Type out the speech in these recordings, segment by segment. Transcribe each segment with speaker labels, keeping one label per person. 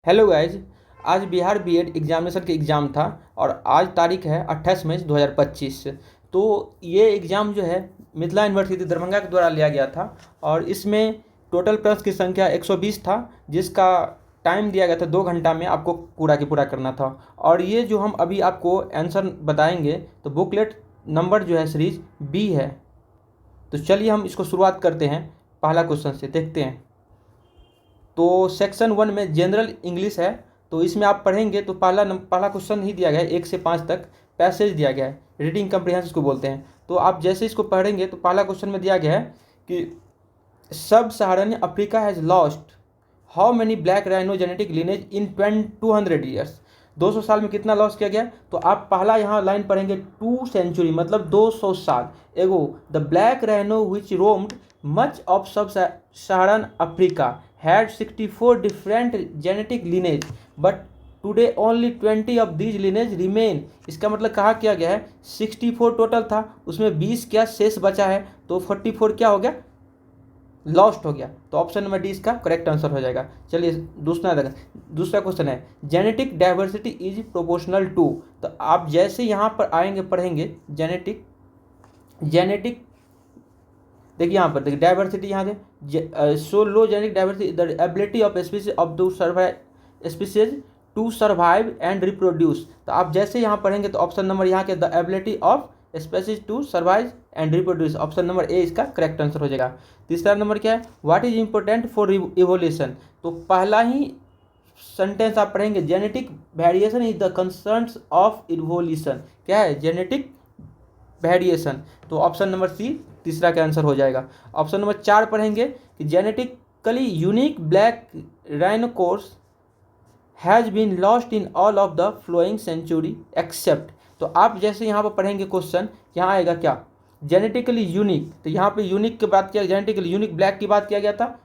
Speaker 1: Hello guys. आज Bihar BEd examination के exam था और आज तारीख है 28 मई 2025। तो ये एग्ज़ाम जो है मिथिला यूनिवर्सिटी दरभंगा के द्वारा लिया गया था और इसमें टोटल प्रश्न की संख्या 120 था, जिसका टाइम दिया गया था 2 घंटा में आपको पूरा की पूरा करना था। और ये जो हम अभी आपको आंसर बताएंगे तो बुकलेट नंबर जो है सीरीज बी है। तो चलिए हम इसको शुरुआत करते हैं। पहला क्वेश्चन से देखते हैं। तो सेक्शन 1 में जनरल इंग्लिश है, तो इसमें आप पढ़ेंगे तो पहला क्वेश्चन ही दिया गया है 1 से 5 तक। पैसेज दिया गया है, रीडिंग कम्प्रिहेंशन इसको बोलते हैं। तो आप जैसे इसको पढ़ेंगे तो पहला क्वेश्चन में दिया गया है कि सब सहारन Africa has lost how many black rhino genetic lineage in 200 years. 200 साल में कितना लॉस किया गया। तो आप पहला यहाँ लाइन पढ़ेंगे 2 सेंचुरी मतलब 200 साल एगो the black rhino which roamed much of सब सहारन Africa had 64 different genetic lineage but today only 20 of these lineage remain। इसका मतलब कहा किया गया है 64 टोटल था, उसमें 20 क्या शेष बचा है, तो 44 क्या हो गया, लॉस्ट हो गया। तो ऑप्शन नंबर डी इसका करेक्ट आंसर हो जाएगा। चलिए दूसरा क्वेश्चन है genetic diversity is proportional to. तो आप जैसे यहाँ पर आएंगे पढ़ेंगे जेनेटिक देखिए यहाँ पर देखिए डाइवर्सिटी यहाँ से so low genetic diversity the ability of species to survive and reproduce. तो आप जैसे यहाँ पढ़ेंगे तो ऑप्शन नंबर यहाँ के the ability of species to survive and reproduce, option number A इसका करेक्ट आंसर हो जाएगा। तीसरा नंबर क्या है, what is important for evolution. तो पहला ही सेंटेंस आप पढ़ेंगे genetic variation is the concerns of evolution. क्या है, जेनेटिक वेरिएशन। तो ऑप्शन नंबर सी तीसरा का आंसर हो जाएगा। ऑप्शन नंबर 4 पढ़ेंगे कि genetically unique black rhinoceros has been lost in all of the flowing century except. तो आप जैसे यहाँ पर पढ़ेंगे क्वेश्चन, यहाँ आएगा क्या, जेनेटिकली यूनिक। तो यहाँ पे यूनिक की बात किया, जेनेटिकली यूनिक ब्लैक की बात किया गया था।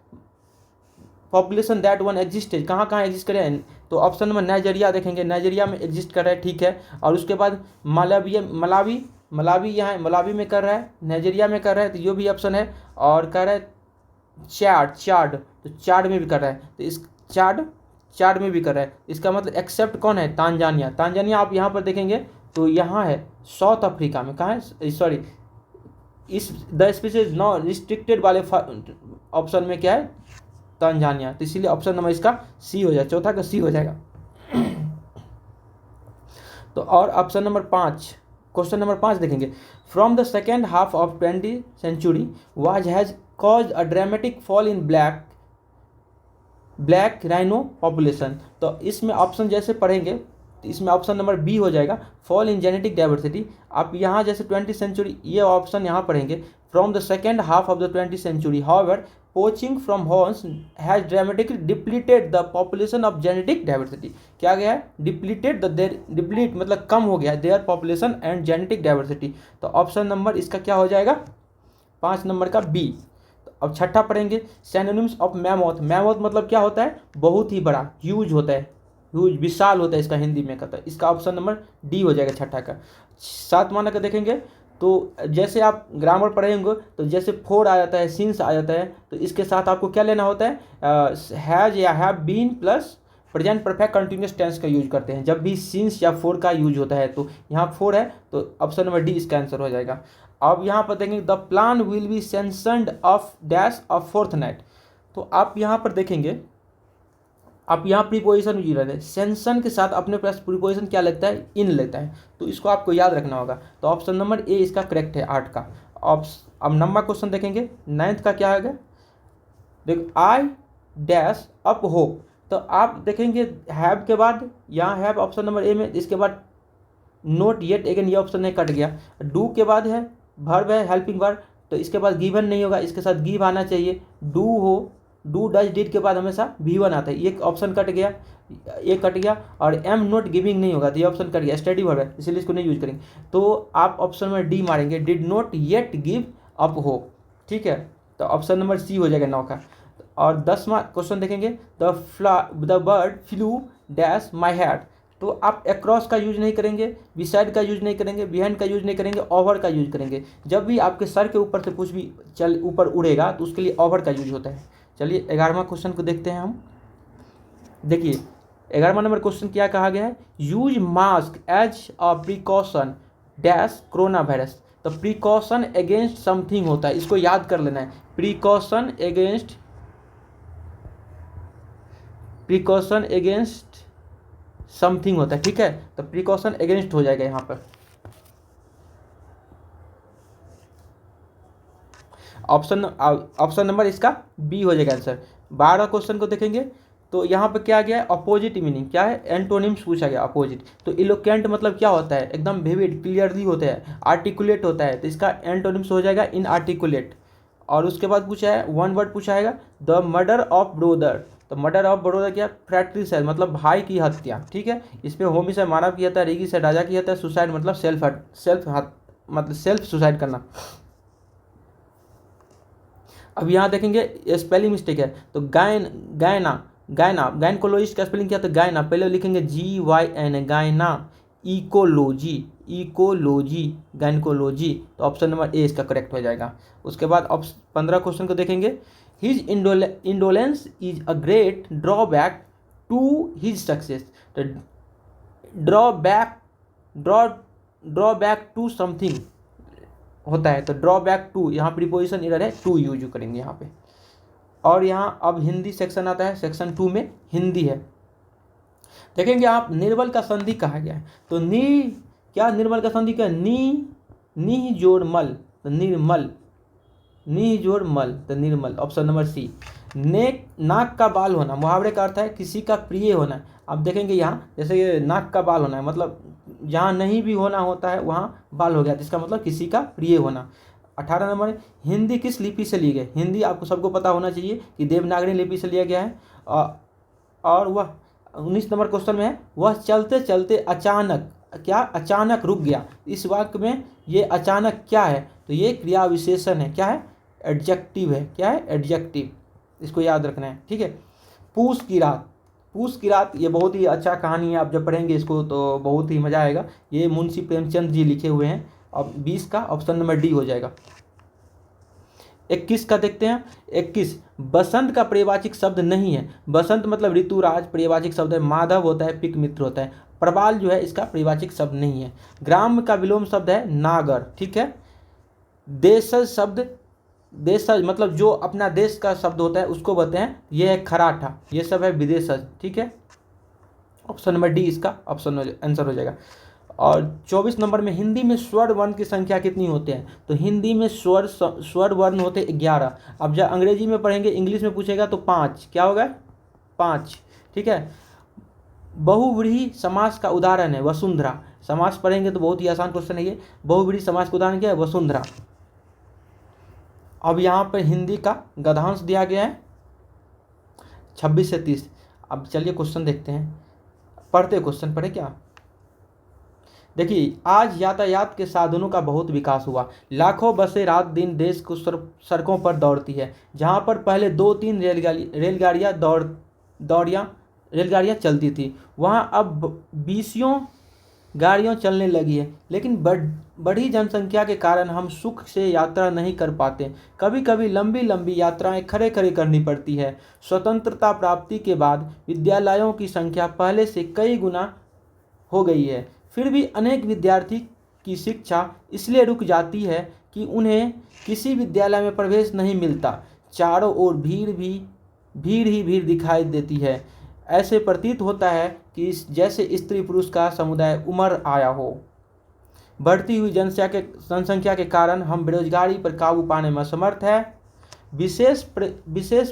Speaker 1: पॉपुलेशन दैट वन एग्जिस्टेड, कहाँ कहाँ एग्जिस्ट करे हैं, तो ऑप्शन नंबर नाइजीरिया देखेंगे, नाइजीरिया में एग्जिस्ट कर रहा है, ठीक है। और उसके बाद मलावी यहाँ मलावी में कर रहा है, नाइजीरिया में कर रहा है, तो ये भी ऑप्शन है। और कर रहा है चाड, तो चाड में भी कर रहा है, तो इस चाड में भी कर रहा है। इसका मतलब एक्सेप्ट कौन है, तांजानिया आप यहाँ पर देखेंगे तो यहाँ है साउथ अफ्रीका में, कहाँ है, सॉरी इस द स्पीसीज नॉट रिस्ट्रिक्टेड वाले ऑप्शन में क्या है, तांजानिया। तो इसीलिए ऑप्शन नंबर इसका सी हो जाएगा, चौथा का सी हो जाएगा। तो और ऑप्शन नंबर 5, क्वेश्चन नंबर 5 देखेंगे from the second half of 20th century was has cause a dramatic fall in black rhino population. तो इसमें ऑप्शन जैसे पढ़ेंगे तो इसमें ऑप्शन नंबर बी हो जाएगा, फॉल इन जेनेटिक डाइवर्सिटी। आप यहाँ जैसे 20th सेंचुरी ये ऑप्शन यहाँ पढ़ेंगे from the second half of the 20th century however poaching from horns has dramatically depleted the population of genetic diversity. क्या गया है, डिप्लीट मतलब कम हो गया their population and genetic diversity. तो ऑप्शन नंबर इसका क्या हो जाएगा, 5 नंबर का बी। तो अब छठा पढ़ेंगे सिनोनिम्स ऑफ मैमोथ। मैमोथ मतलब क्या होता है, बहुत ही बड़ा, ह्यूज होता है, ह्यूज विशाल होता है इसका हिंदी में कहता है। इसका ऑप्शन नंबर डी हो जाएगा छठा का। 7वां का देखेंगे तो जैसे आप ग्रामर पढ़ेंगे तो जैसे फोर आ जाता है, सिंस आ जाता है, तो इसके साथ आपको क्या लेना होता है, हैज या have been plus present perfect continuous tense का यूज करते हैं जब भी सिंस या फोर का यूज होता है। तो यहाँ फोर है तो ऑप्शन नंबर डी इसका आंसर हो जाएगा। अब यहाँ पर देखेंगे the plan will be sanctioned of dash of fourth night. तो आप यहाँ पर देखेंगे, आप यहाँ प्रीपोजिशन यूज रहते हैं, सेंशन के साथ अपने पास प्रीपोजिशन क्या लगता है, इन लेता है, तो इसको आपको याद रखना होगा। तो ऑप्शन नंबर ए इसका करेक्ट है 8 का। अब नंबर क्वेश्चन देखेंगे 9th का क्या है, देखो आई डैश अप होप। तो आप देखेंगे हैव के बाद यहाँ हैव ऑप्शन नंबर ए में, इसके बाद नोट येट अगेन ये ऑप्शन नहीं कट गया। डू के बाद है वर्ब है हेल्पिंग वर्ब, तो इसके बाद गिवन नहीं होगा, इसके साथ गिव आना चाहिए। डू हो, डू डज डिड के बाद हमेशा V1 आता है, ये ऑप्शन कट गया, ये कट गया। और एम नोट गिविंग नहीं होगा तो ये ऑप्शन कट गया, स्टडी वर्ब है इसलिए इसको नहीं यूज करेंगे। तो आप ऑप्शन नंबर डी मारेंगे, did not yet give up hope, ठीक है। तो ऑप्शन नंबर सी हो जाएगा 9 का। और 10वां क्वेश्चन देखेंगे the bird flu dash my head. तो आप अक्रॉस का यूज नहीं करेंगे, बिसाइड का यूज नहीं करेंगे, बिहाइंड का यूज नहीं करेंगे, ओवर का यूज करेंगे। जब भी आपके सर के ऊपर से कुछ भी चल ऊपर उड़ेगा तो उसके लिए ओवर का यूज होता है। चलिए 11वां क्वेश्चन को देखते हैं हम। देखिए 11वां नंबर क्वेश्चन क्या कहा गया है, use mask as a precaution dash corona virus. तो प्रिकॉशन अगेंस्ट समथिंग होता है, इसको याद कर लेना है, प्रिकॉशन अगेंस्ट समथिंग होता है, ठीक है। तो प्रिकॉशन अगेंस्ट हो जाएगा यहाँ पर। ऑप्शन नंबर इसका बी हो जाएगा आंसर। 12 क्वेश्चन को देखेंगे तो यहाँ पे क्या गया है, अपोजिट मीनिंग क्या है, एंटोनिम्स पूछा गया अपोजिट। तो इलोक्वेंट मतलब क्या होता है, एकदम विविड क्लियरली होता है, आर्टिकुलेट होता है, तो इसका एंटोनिम्स हो जाएगा इनआर्टिकुलेट। और उसके बाद पूछा है, वन वर्ड पूछा है द मर्डर ऑफ ब्रोदर। तो मर्डर ऑफ ब्रोदर क्या, फ्रैट्रिसाइड मतलब भाई की हत्या, ठीक है। इस पर होमिसाइड मानव की हत्या, रेगिसाइड राजा की हत्या, सुसाइड मतलब सेल्फ सुसाइड करना। अब यहाँ देखेंगे स्पेलिंग मिस्टेक है, तो गायनाकोलॉजिस्ट का स्पेलिंग क्या था, गायना, पहले लिखेंगे GYN गायना, इकोलॉजी गायनकोलॉजी। तो ऑप्शन नंबर ए इसका करेक्ट हो जाएगा। उसके बाद 15 क्वेश्चन को देखेंगे, his indolence is a great drawback to his success. तो ड्रॉबैक टू समथिंग होता है, तो ड्रॉबैक टू, यहाँ प्रीपोजिशन एरर है, टू यूज करेंगे यहाँ पे। और यहाँ अब हिंदी सेक्शन आता है, सेक्शन 2 में हिंदी है। देखेंगे आप, निर्बल का संधि कहा गया है, तो क्या निर्मल का संधि क्या, नी जोड़ मल, तो निर्मल, नी जोड़ मल, तो निर्मल, ऑप्शन नंबर सी। नाक का बाल होना, मुहावरे का अर्थ है किसी का प्रिय होना। अब देखेंगे यहाँ, जैसे ये नाक का बाल होना है, मतलब जहाँ नहीं भी होना होता है वहाँ बाल हो गया, तो इसका मतलब किसी का प्रिय होना। 18 नंबर, हिंदी किस लिपि से ली गई। हिंदी आपको सबको पता होना चाहिए कि देवनागरी लिपि से लिया गया है। और वह 19 नंबर क्वेश्चन में है, वह चलते चलते अचानक रुक गया। इस वाक्य में ये अचानक क्या है, तो ये क्रिया विशेषण है, क्या है, एडजेक्टिव है, क्या है, एडजेक्टिव, इसको याद रखना है, ठीक है। पूस की रात, ये बहुत ही अच्छा कहानी है, आप जब पढ़ेंगे इसको तो बहुत ही मज़ा आएगा। ये मुंशी प्रेमचंद जी लिखे हुए हैं। अब 20 का ऑप्शन नंबर डी हो जाएगा। 21 का देखते हैं। 21, बसंत का पर्यवाचिक शब्द नहीं है। बसंत मतलब ऋतुराज, पर्यवाचिक शब्द है, माधव होता है, पिक मित्र होता है। प्रबाल जो है इसका पर्यवाचिक शब्द नहीं है। ग्राम का विलोम शब्द है नागर, ठीक है। देशज मतलब जो अपना देश का शब्द होता है उसको बोलते हैं, ये है खराठा, ये सब है विदेशज, ठीक है। ऑप्शन नंबर डी इसका आंसर हो जाएगा। और 24 नंबर में, हिंदी में स्वर वर्ण की संख्या कितनी होते हैं। तो हिंदी में स्वर वर्ण होते 11। अब जब अंग्रेजी में पढ़ेंगे, इंग्लिश में पूछेगा तो 5, क्या होगा, 5, ठीक है। बहुव्रीहि समास का उदाहरण है वसुंधरा। समास पढ़ेंगे तो बहुत ही आसान क्वेश्चन है ये। बहुव्रीहि समास का उदाहरण क्या है, वसुंधरा। अब यहाँ पर हिंदी का गद्यांश दिया गया है 26 से 30। अब चलिए क्वेश्चन देखते हैं, पढ़ते क्वेश्चन पढ़े क्या। देखिए, आज यातायात के साधनों का बहुत विकास हुआ। लाखों बसें रात दिन देश को सड़कों पर दौड़ती है। जहां पर पहले 2-3 रेलगाड़ियां चलती थी, वहां अब 20 गाड़ियां चलने लगी है। लेकिन बढ़ी जनसंख्या के कारण हम सुख से यात्रा नहीं कर पाते। कभी कभी लंबी लंबी यात्राएं खड़े खड़े करनी पड़ती है। स्वतंत्रता प्राप्ति के बाद विद्यालयों की संख्या पहले से कई गुना हो गई है। फिर भी अनेक विद्यार्थी की शिक्षा इसलिए रुक जाती है कि उन्हें किसी विद्यालय में प्रवेश नहीं मिलता। चारों ओर भीड़ ही भीड़ दिखाई देती है। ऐसे प्रतीत होता है कि जैसे स्त्री पुरुष का समुदाय उमड़ आया हो। बढ़ती हुई जनसंख्या के कारण हम बेरोजगारी पर काबू पाने में असमर्थ है। विशेष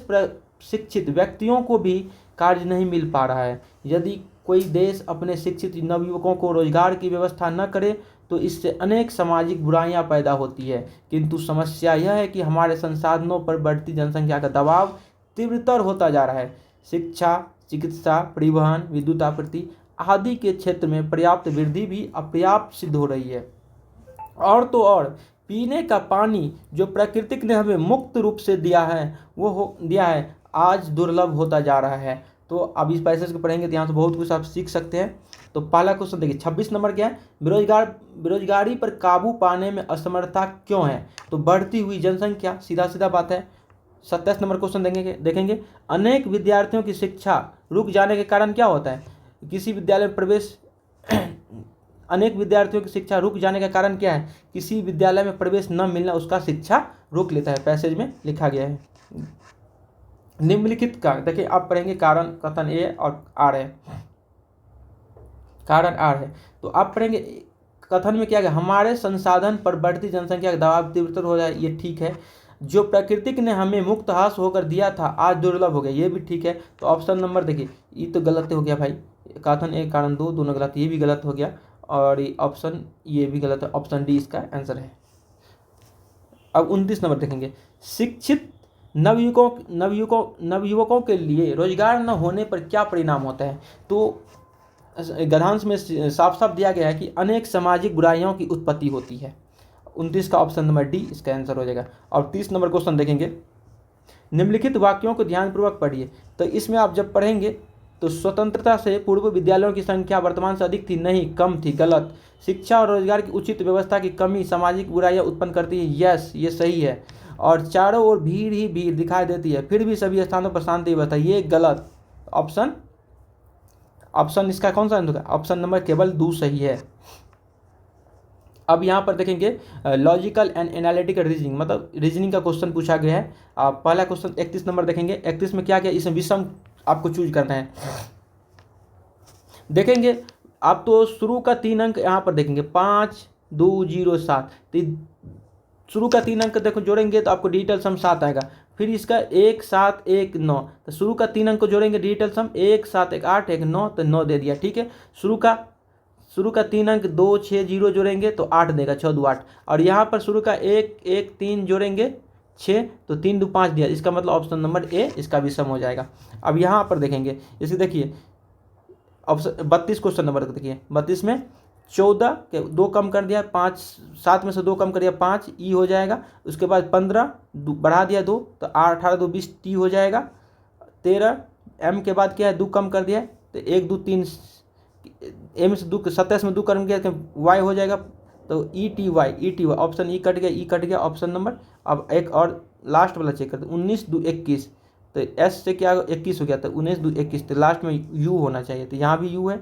Speaker 1: प्रशिक्षित व्यक्तियों को भी कार्य नहीं मिल पा रहा है। यदि कोई देश अपने शिक्षित नवयुवकों को रोजगार की व्यवस्था न करे तो इससे अनेक सामाजिक बुराइयां पैदा होती है। किंतु समस्या यह है कि हमारे संसाधनों पर बढ़ती जनसंख्या का दबाव तीव्रतर होता जा रहा है। शिक्षा, चिकित्सा, परिवहन, विद्युत आपूर्ति आदि के क्षेत्र में पर्याप्त वृद्धि भी अपर्याप्त सिद्ध हो रही है। और तो और पीने का पानी जो प्रकृति ने हमें मुक्त रूप से दिया है आज दुर्लभ होता जा रहा है। तो अब इस पैसेज को पढ़ेंगे तो यहाँ से बहुत कुछ आप सीख सकते हैं। तो पहला क्वेश्चन देखिए, 26 नंबर क्या है, बेरोजगारी पर काबू पाने में असमर्थता क्यों है। तो बढ़ती हुई जनसंख्या, सीधा सीधा बात है। 27 नंबर क्वेश्चन देखेंगे अनेक विद्यार्थियों की शिक्षा रुक जाने के कारण क्या होता है? किसी विद्यालय में प्रवेश अनेक विद्यार्थियों की शिक्षा रुक जाने का कारण क्या है? किसी विद्यालय में प्रवेश न मिलना उसका शिक्षा रोक लेता है, पैसेज में लिखा गया है। निम्नलिखित का देखिए आप पढ़ेंगे कारण कथन ए और आर है, कारण आर है, तो आप पढ़ेंगे कथन में क्या है, हमारे संसाधन पर बढ़ती जनसंख्या का दबाव तीव्रतर हो जाए, ये ठीक है। जो प्रकृतिक ने हमें मुक्त हास होकर दिया था आज दुर्लभ हो गया, ये भी ठीक है। तो ऑप्शन नंबर देखिए ये तो गलत हो गया भाई, कथन ए कारण दो दोनों गलत, ये भी गलत हो गया और ऑप्शन ये भी गलत है, ऑप्शन डी इसका आंसर है। अब 29 नंबर देखेंगे शिक्षित नवयुवकों के लिए रोजगार न होने पर क्या परिणाम होता है? तो गद्यांश में साफ साफ दिया गया है कि अनेक सामाजिक बुराइयों की उत्पत्ति होती है। 29 का ऑप्शन नंबर डी इसका आंसर हो जाएगा। और 30 नंबर क्वेश्चन देखेंगे निम्नलिखित वाक्यों को ध्यानपूर्वक पढ़िए। तो इसमें आप जब पढ़ेंगे तो स्वतंत्रता से पूर्व विद्यालयों की संख्या वर्तमान से अधिक थी, नहीं कम थी, गलत। शिक्षा और रोजगार की उचित व्यवस्था की कमी सामाजिक बुराइयां उत्पन्न करती है, यस ये सही है। और चारों ओर भीड़ ही भीड़ दिखाई देती है, फिर भी सभी स्थानों पर शांति व्यवस्था, ये गलत। ऑप्शन इसका कौन सा आंसर? ऑप्शन नंबर केवल 2 सही है। अब यहाँ पर देखेंगे लॉजिकल एंड एनालिटिकल रीजनिंग, मतलब रीजनिंग का क्वेश्चन पूछा गया है। पहला क्वेश्चन 31 नंबर देखेंगे। 31 में क्या क्या, इसमें विषम आपको चूज करना है। देखेंगे आप तो शुरू का 3 अंक यहाँ पर देखेंगे 5 2 0 7, तो शुरू का 3 अंक देखो जोड़ेंगे तो आपको डिजिटल सम 7 आएगा। फिर इसका 1 7 1 9, तो शुरू का 3 अंक को जोड़ेंगे डिजिटल सम 1 7 1 8 1 9, तो 9 दे दिया, ठीक है। शुरू का 3 अंक 2 6 0 जोड़ेंगे तो 8 देगा, 6 2 8। और यहाँ पर शुरू का 1 1 3 जोड़ेंगे 6, तो 3 2 5 दिया, इसका मतलब ऑप्शन नंबर ए इसका भी सम हो जाएगा। अब यहाँ पर देखेंगे इसे, देखिए ऑप्शन 32 क्वेश्चन नंबर देखिए। 32 में 14 के 2 कम कर दिया, 5 7 में से 2 कम कर दिया 5 ई हो जाएगा। उसके बाद 15 बढ़ा दिया 2, तो 18 2 20 टी हो जाएगा। 13 एम के बाद क्या है 2 कम कर दिया, तो 1 2 3 एम से 2 27 में 2 कम किया तो वाई हो जाएगा, तो E T why option E cut गया ऑप्शन नंबर। अब एक और लास्ट वाला चेक करते 19 2 21, तो एस से क्या 21 हो गया, तो 19 2 21, तो लास्ट में यू होना चाहिए, तो यहाँ भी यू है,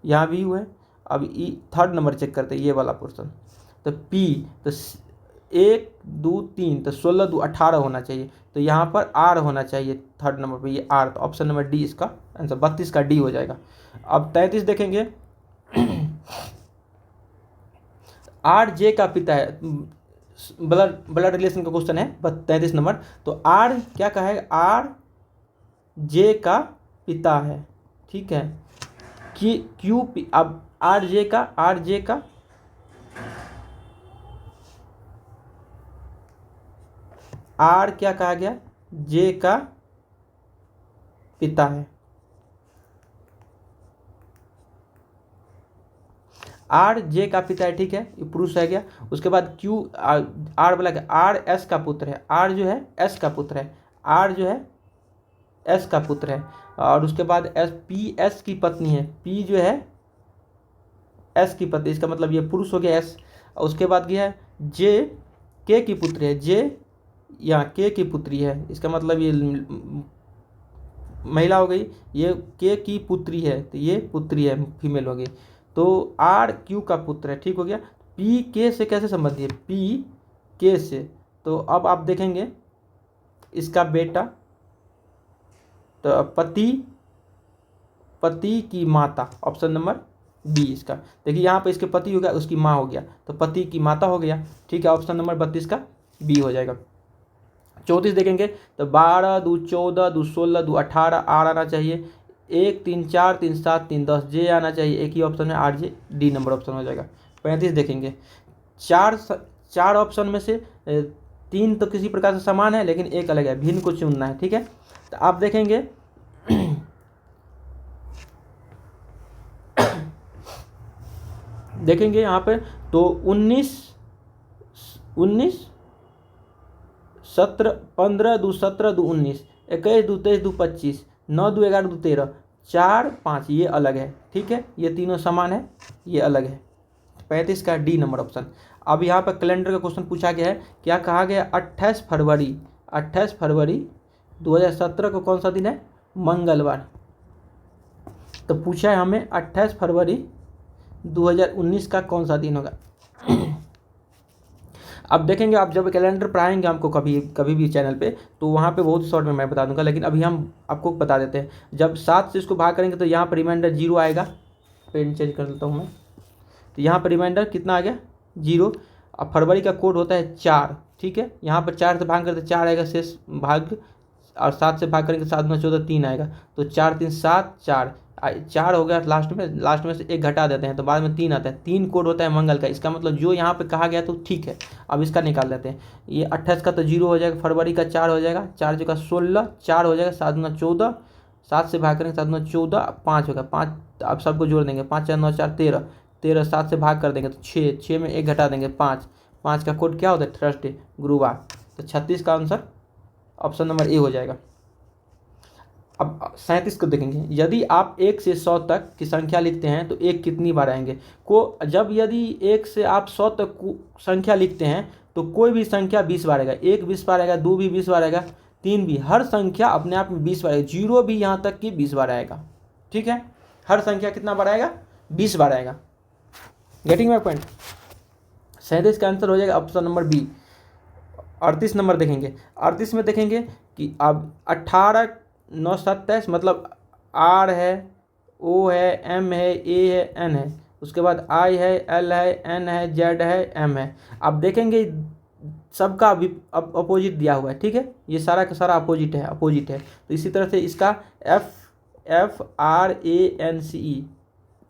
Speaker 1: यहाँ भी यू है। अब ई थर्ड नंबर चेक करते हैं ये वाला पोर्सन, तो पी, तो 1 2 3, तो 16 2 18 होना चाहिए, तो यहाँ पर आर होना चाहिए थर्ड नंबर पे, ये आर, तो ऑप्शन नंबर डी इसका आंसर 32 का डी हो जाएगा। अब 33 देखेंगे आर जे का पिता है, ब्लड रिलेशन का क्वेश्चन है 33 नंबर। तो आर क्या कहा है, आर जे का पिता है, ठीक है। कि क्यू पी, अब आर जे का आर क्या कहा गया, जे का पिता है, आर जे का पिता है, ठीक है, ये पुरुष है गया। उसके बाद क्यू आर बोला गया, आर एस का पुत्र है, आर जो है एस का पुत्र है, आर जो है एस का पुत्र है। और उसके बाद एस पी एस की पत्नी है, पी जो है एस की पत्नी, इसका मतलब ये पुरुष हो गया एस। उसके बाद गया है जे के की पुत्री है, जे या के की पुत्री है, इसका मतलब ये महिला हो गई, ये के की पुत्री है, तो ये पुत्री है, फीमेल हो गई। तो आर क्यू का पुत्र है, ठीक हो गया। पी के से कैसे संबंधी है, पी के से, तो अब आप देखेंगे इसका बेटा, तो पति की माता, ऑप्शन नंबर बी इसका। देखिए यहाँ पे इसके पति हो गया, उसकी माँ हो गया, तो पति की माता हो गया, ठीक है। ऑप्शन नंबर 32 का बी हो जाएगा। 34 देखेंगे तो 12 2 14 2 16 2 18 आर आना चाहिए, 1 3 4 3 7 3 10 जे आना चाहिए, एक ही ऑप्शन है R J, D number option हो जाएगा। 35 देखेंगे, चार ऑप्शन में से 3 तो किसी प्रकार से समान है लेकिन एक अलग है, भिन्न को चुनना है, ठीक है। तो आप देखेंगे यहाँ पे तो 19 17 15 2 17 2 19 21 2 23 2 25 9 2 11 2 13 4 5, ये अलग है, ठीक है, ये तीनों समान है, ये अलग है। 35 का डी नंबर ऑप्शन। अब यहाँ पर कैलेंडर का क्वेश्चन पूछा गया है, क्या कहा गया 28 फरवरी 28 फरवरी 2017 को कौन सा दिन है? मंगलवार। तो पूछा है हमें 28 फरवरी 2019 का कौन सा दिन होगा। अब देखेंगे, आप जब कैलेंडर पढ़ाएंगे हमको कभी कभी भी चैनल पे, तो वहाँ पे बहुत शॉर्ट में मैं बता दूंगा, लेकिन अभी हम आपको बता देते हैं। जब 7 से इसको भाग करेंगे तो यहाँ पर रिमाइंडर 0 आएगा। पेन चेंज कर लेता हूँ मैं। तो यहाँ पर रिमाइंडर कितना आ गया? 0। अब फरवरी का कोड होता है 4, ठीक है। यहाँ पर 4 से भाग करते 4 आएगा शेष भाग, और 7 से भाग करेंगे 7 गुना 14 3 आएगा। तो 4 3 7 4 हो गया। लास्ट में से 1 घटा देते हैं तो बाद में 3 आता है। 3 कोड होता है मंगल का। इसका मतलब जो यहाँ पे कहा गया तो ठीक है। अब इसका निकाल लेते हैं। ये 28 का तो 0 हो जाएगा, फरवरी का 4 हो जाएगा, 4 जगह 16, 4 हो जाएगा, 7 गुना 14, 7 से भाग करेंगे 7 गुना 14, 5 होगा, 5 आप सबको जोड़ देंगे, 5 4 9 4 13, 13 7 से भाग कर देंगे तो 6, 6 में 1 घटा देंगे 5, 5 का कोड क्या होता है? थर्सडे, गुरुवार। तो 36 का आंसर ऑप्शन नंबर ए हो जाएगा। अब 37 को देखेंगे। यदि आप 1 से 100 तक की संख्या लिखते हैं तो 1 कितनी बार आएंगे? यदि 1 से आप 100 तक संख्या लिखते हैं तो कोई भी संख्या 20 बार आएगा। 1 20 बार आएगा, 2 भी 20 बार आएगा, 3 भी। हर संख्या अपने आप में 20 बार आएगा। 0 भी यहाँ तक कि 20 बार आएगा, ठीक है। हर संख्या कितना बार आएगा? 20 बार आएगा। Getting my point? 37 का आंसर हो जाएगा ऑप्शन नंबर बी। 38 नंबर देखेंगे। 38 में देखेंगे कि अब 18 9 27, मतलब आर है, ओ है, एम है, ए है, एन है, उसके बाद आई है, एल है, एन है, जेड है, एम है। अब देखेंगे सबका अपोजिट दिया हुआ है, ठीक है। ये सारा का सारा अपोजिट है। तो इसी तरह से इसका FRANCE,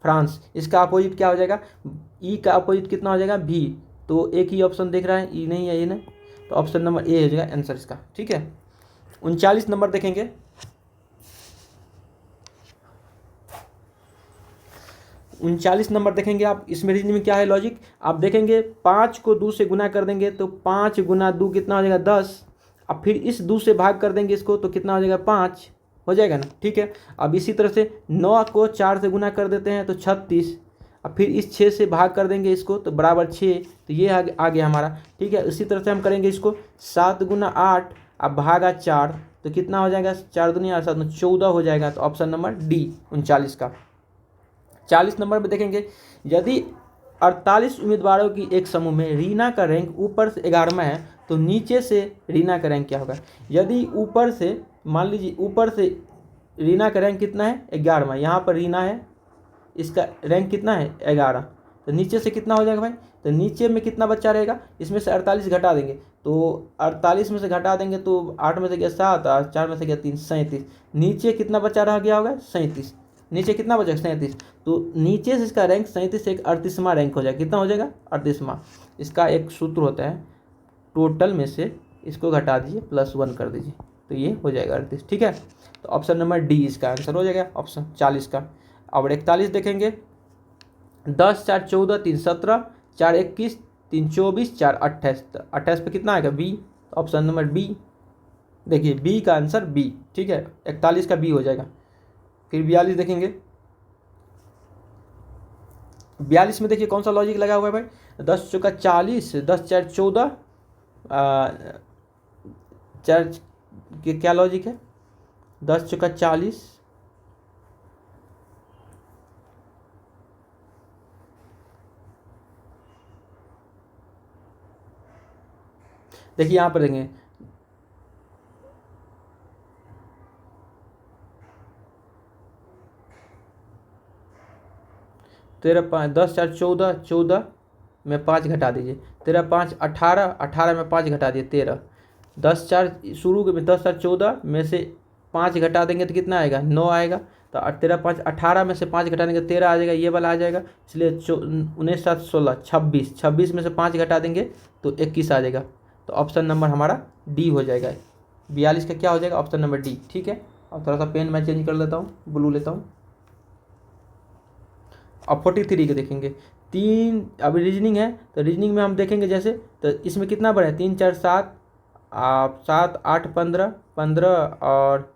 Speaker 1: फ्रांस, इसका अपोजिट क्या हो जाएगा? ई का अपोजिट कितना हो जाएगा? भी। तो एक ही ऑप्शन देख रहा है, ई नहीं है, ये नहीं, तो ऑप्शन नंबर ए हो जाएगा आंसर इसका, ठीक है। 39 नंबर देखेंगे। 39 नंबर देखेंगे आप। इसमें रीजनिंग में क्या है लॉजिक? आप देखेंगे 5 को 2 से गुना कर देंगे तो 5 गुना 2 कितना हो जाएगा? 10। अब फिर इस 2 से भाग कर देंगे इसको तो कितना हो जाएगा? 5 हो जाएगा ना, ठीक है। अब इसी तरह से 9 को 4 से गुना कर देते हैं तो 36। अब फिर इस 6 से भाग कर देंगे इसको तो बराबर 6, तो ये आ गया हमारा, ठीक है। इसी तरह से हम करेंगे इसको 7 गुना 8, अब भागा 4, तो कितना हो जाएगा? 4 दूनी 8 7 14 हो जाएगा। तो ऑप्शन नंबर डी 39 का। 40 नंबर में देखेंगे। यदि 48 उम्मीदवारों की एक समूह में रीना का रैंक ऊपर से 11वां है तो नीचे से रीना का रैंक क्या होगा? यदि ऊपर से, मान लीजिए ऊपर से रीना का रैंक कितना है? 11वां। यहाँ पर रीना है, इसका रैंक कितना है? 11। तो नीचे से कितना हो जाएगा भाई? तो नीचे में कितना बच्चा रहेगा? इसमें से 48 घटा देंगे तो 48 में से घटा देंगे तो 8 में से गया 7, 4 में से गया 3, 37। नीचे कितना बच्चा रह गया होगा? 37। नीचे कितना बचेगा? 37। तो नीचे से इसका रैंक 37 से एक 38वां रैंक हो जाएगा। कितना हो जाएगा? 38वां। इसका एक सूत्र होता है, टोटल में से इसको घटा दीजिए, +1 कर दीजिए, तो ये हो जाएगा 38, ठीक है। तो ऑप्शन नंबर डी इसका आंसर हो जाएगा, ऑप्शन 40 का। अब 41 देखेंगे। 10 4 14 3 17, 4 21 3 24, 4 28। 28 पे कितना आएगा? बी। ऑप्शन नंबर बी, देखिए बी का आंसर बी, ठीक है। 41 का बी हो जाएगा। फिर 42 देखेंगे। 42 में देखिए कौन सा लॉजिक लगा हुआ है भाई? 10 चौका 40, 10 4 14, 4 के क्या लॉजिक है? 10 चौका 40, देखिए यहाँ पर देखेंगे 13 5 10 4 14, 14 में 5 घटा दीजिए, 13 5 18, 18 में 5 घटा दिए 13, 10 4 शुरू में 10 4 14 में से 5 घटा देंगे तो कितना आएगा? 9 आएगा। तो 13 5 18 में से 5 घटा देंगे 13 आ जाएगा, ये वाला आ जाएगा। इसलिए 19 7 16 26, 26 में से 5 घटा देंगे तो 21 आ जाएगा। तो ऑप्शन नंबर हमारा डी हो जाएगा। 42 का क्या हो जाएगा? ऑप्शन नंबर डी, ठीक है। अब थोड़ा सा पेन मैं चेंज कर लेता हूँ, ब्लू लेता हूँ। अब 43 के देखेंगे। 3 अब रीजनिंग है तो रीजनिंग में हम देखेंगे जैसे, तो इसमें कितना बढ़ा है? 3 4 7, 7 8 15, 15 और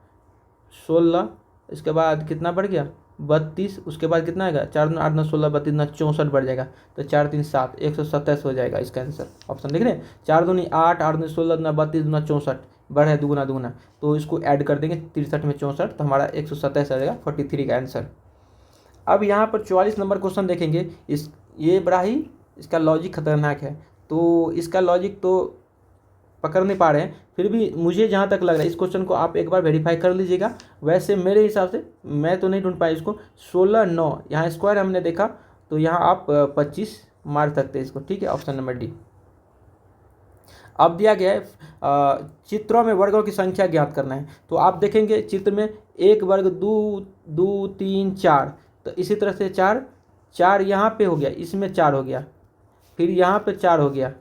Speaker 1: 16, इसके बाद कितना बढ़ गया? 32, उसके बाद कितना आएगा? 4 2 8 9 16 32 9 64 बढ़ जाएगा। तो 4 3 7 127 हो जाएगा इसका आंसर। ऑप्शन देख रहे हैं? 4 2 8 8 2 16 2 32 2 64, बढ़ है दुगुना दुगुना, तो इसको ऐड कर देंगे 63 में 64, तो हमारा 127 आ जाएगा 43 का आंसर। अब यहाँ पर 44 नंबर क्वेश्चन देखेंगे। ये बड़ा ही इसका लॉजिक खतरनाक है, तो इसका लॉजिक तो पकड़ नहीं पा रहे हैं, फिर भी मुझे जहाँ तक लग रहा है इस क्वेश्चन को आप एक बार वेरीफाई कर लीजिएगा। वैसे मेरे हिसाब से मैं तो नहीं ढूंढ पाया इसको। 16 9 यहाँ स्क्वायर हमने देखा, तो यहाँ आप 25 मार सकते हैं इसको, ठीक है, ऑप्शन नंबर डी। अब दिया गया है चित्रों में वर्गों की संख्या ज्ञात करना है। तो आप देखेंगे चित्र में 1 वर्ग 2 2 3 4, तो इसी तरह से 4 4 यहाँ पे हो गया, इसमें 4 हो गया, फिर यहाँ पे 4 हो गया,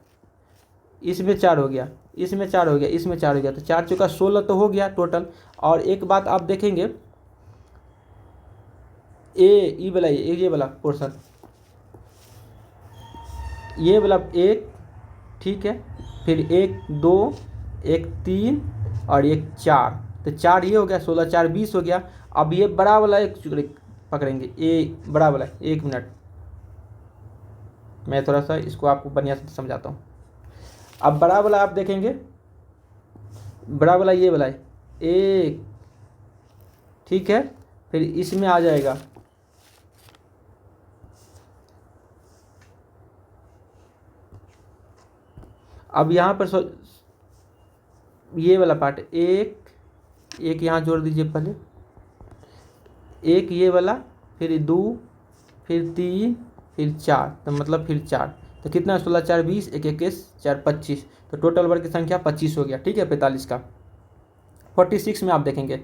Speaker 1: इसमें 4 हो गया, इसमें 4 हो गया, इसमें 4 हो गया, तो 4 चौका 16 तो हो गया टोटल। और एक बात आप देखेंगे ये वाला पोर्शन, ये वाला 1, ठीक है, फिर 1 2 1 3 और 1 4, तो 4 ये हो गया, 16 4 20 हो गया। अब ये बड़ा वाला एक पकड़ेंगे, ये बड़ा वाला, 1 मिनट मैं थोड़ा सा इसको आपको बढ़िया से समझाता हूँ। अब बड़ा वाला आप देखेंगे, बड़ा वाला ये वाला है 1, ठीक है, फिर इसमें आ जाएगा अब यहाँ पर ये वाला पार्ट 1 यहाँ जोड़ दीजिए पहले, 1 ये वाला, फिर 2, फिर 3, फिर 4, तो मतलब फिर 4, तो कितना 16 4 20 1 21 4 25, तो टोटल वर्ग की संख्या 25 हो गया, ठीक है, 45 का। 46 में आप देखेंगे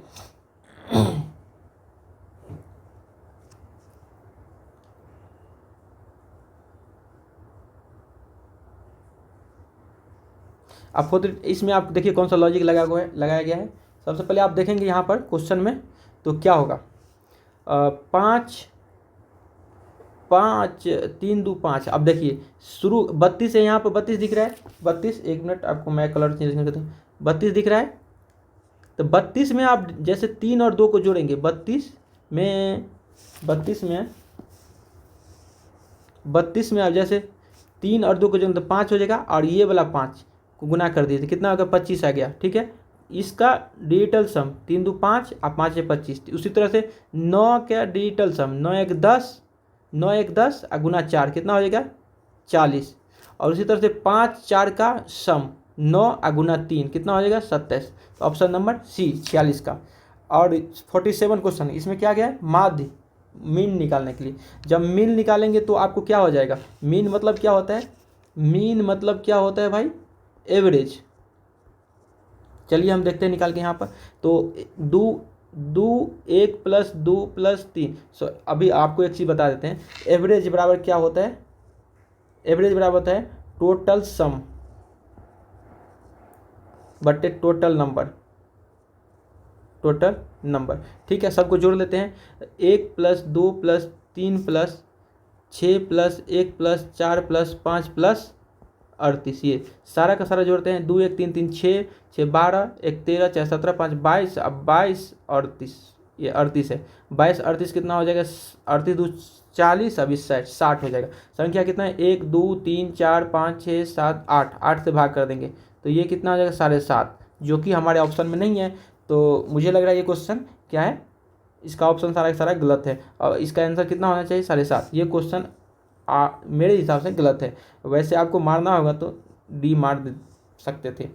Speaker 1: अब खुद इसमें आप देखिए कौन सा लॉजिक लगाया गया है। सबसे पहले आप देखेंगे यहाँ पर क्वेश्चन में, तो क्या होगा 5 5 3 2 5। अब देखिए शुरू 32 है, यहाँ पर 32 दिख रहा है, 32, 1 मिनट आपको मैं कलर चेंज करता हूँ, 32 दिख रहा है, तो 32 में आप जैसे 3 और 2 को जोड़ेंगे, 32 में आप जैसे 3 और 2 को जोड़ेंगे तो 5 हो जाएगा, और ये वाला 5 को गुना कर दीजिए, कितना होगा 25 आ गया, ठीक है। इसका डिजिटल सम 3 2 5 और 5 से 25, उसी तरह से 9 का डिजिटल सम 9 1 10, 9 1 10 और गुना 4 कितना हो जाएगा 40, और उसी तरह से 5 4 का सम 9 और गुना 3 कितना हो जाएगा 27, तो ऑप्शन नंबर सी 46 का। और 47 क्वेश्चन, इसमें क्या गया है माध्य मीन निकालने के लिए। जब मीन निकालेंगे तो आपको क्या हो जाएगा, मीन मतलब क्या होता है, मीन मतलब क्या होता है भाई, एवरेज। चलिए हम देखते हैं निकाल के यहाँ पर, तो 2 1 + 2 + 3, सो अभी आपको एक चीज़ बता देते हैं, एवरेज बराबर क्या होता है, एवरेज बराबर होता है टोटल सम बटे टोटल नंबर, ठीक है। सबको जोड़ लेते हैं, 1 + 2 + 3 + 6 + 1 + 4 + 5 + 38, ये सारा का सारा जोड़ते हैं, 2 1 3 3 6 6 12 1 13 4 17 5 22, अब 22 38, ये 38 है, 22 38 कितना हो जाएगा 38 2 40, अब 60 हो जाएगा। संख्या कितना है 1 2 3 4 5 6 7 8, 8 से भाग कर देंगे तो ये कितना हो जाएगा 7.5, जो कि हमारे ऑप्शन में नहीं है। तो मुझे लग रहा है ये क्वेश्चन क्या है, इसका ऑप्शन सारा का सारा गलत है, और इसका आंसर कितना होना चाहिए 7.5। ये क्वेश्चन मेरे हिसाब से गलत है। वैसे आपको मारना होगा तो डी मार सकते थे,